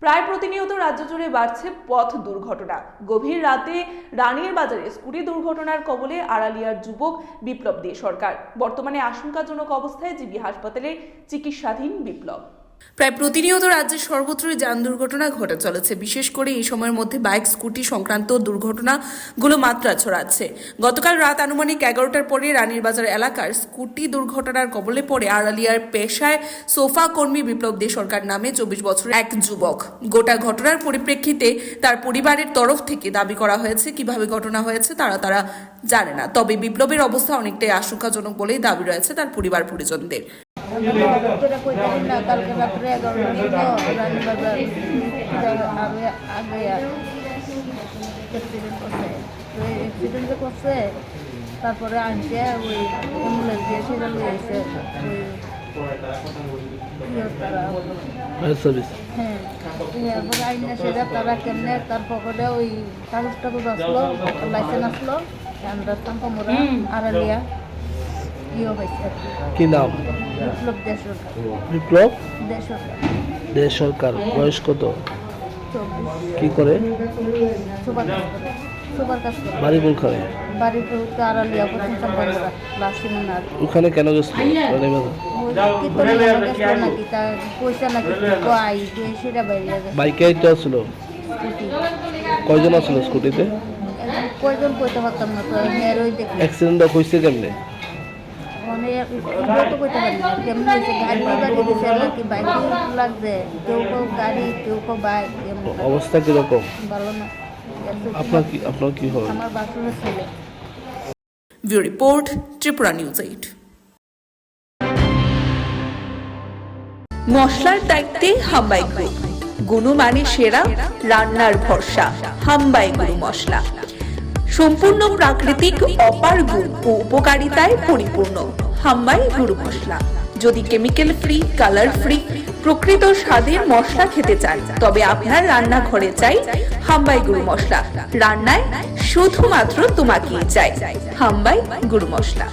প্রায় প্রতিনিয়ত রাজ্য জুড়ে বাড়ছে পথ দুর্ঘটনা। গভীর রাতে রানীর বাজারে স্কুটি দুর্ঘটনার কবলে আড়ালিয়ার যুবক বিপ্লব দে সরকার। বর্তমানে আশঙ্কাজনক অবস্থায় জিবি হাসপাতালে চিকিৎসাধীন বিপ্লব। প্রায় প্রতিনিয়ত রাজ্যের সর্বত্রই যান দুর্ঘটনা ঘটে চলেছে। বিশেষ করে এই সময়ের মধ্যে বাইক স্কুটি সংক্রান্ত দুর্ঘটনাগুলো মাত্রা ছড়াচ্ছে। গতকাল রাত আনুমানিক 11টার পরে রানীর বাজার এলাকার স্কুটি দুর্ঘটনার কবলে পড়ে আড়ালিয়ার পেশায় সোফা কর্মী বিপ্লব দে সরকার নামে 24 বছরের এক যুবক। গোটা ঘটনার পরিপ্রেক্ষিতে তার পরিবারের তরফ থেকে দাবি করা হয়েছে কিভাবে ঘটনা হয়েছে তারা জানে না। তবে বিপ্লবের অবস্থা অনেকটাই আশঙ্কাজনক বলেই দাবি রয়েছে তার পরিবার পরিজনদের। কালকে রাত্রে 11টার অ্যাক্সিডেন্ট করছে। তারপরে আনছে ওই অ্যাম্বুলেন্স দিয়ে সেটা নিয়ে এসে হ্যাঁ এরপরে আইনে সেটা তারা কেমনে তার পকেটে ওই কাগজ টাগজ আসলো, লাইসেন্স আসলো, আমরা আড়ালিয়া কি নাম? বিপ্লব দে সরকার। বিপ্লব দে সরকার। দে সরকার। বয়স কত? 24। কি করে? সুপার কাজ করে। বাড়ি কোনখানে? বাড়ি তো আড়ালিয়া প্রথম সম্পর্করা লাসিনার। ওখানে কেন গেছিল? নাকি তার পয়সা নাকি কয় সেটা বাইরে বাইকে আইতে আসছিল? কয়জন আসছিল স্কুটিতে? কয়জন কইতে পারতাম না তো ওই দেখি অ্যাক্সিডেন্ট হয়েছে কেমনে? মানে তো কইতে পারি না কেমন হয়েছে। গাড়ি বাড়ি দিছে নাকি বাইক লাগছে, কেউ গাড়ি কেউ বাইক। অবস্থা কিরকম? ভালো না। আপনার কি হয়? আমার বাসুরের ছেলে। Bureau report, Tripura news 8। মশলার দায়িত্বে হাম্বাই গ্রুপ, গুণমানে সেরা, রান্নার ভরসা। হাম্বাই গুরু মশলা সম্পূর্ণ প্রাকৃতিক, অপার গুণ ও উপকারিতায় পরিপূর্ণ। হাম্বাই গুরু মশলা। যদি কেমিক্যাল ফ্রি, কালার ফ্রি, প্রকৃত স্বাদের মশলা খেতে চান তবে আপনার রান্নাঘরে চাই হাম্বাই গুরু মশলা। রান্নায় শুধুমাত্র তোমাকেই চাই হাম্বাই গুরু মশলা।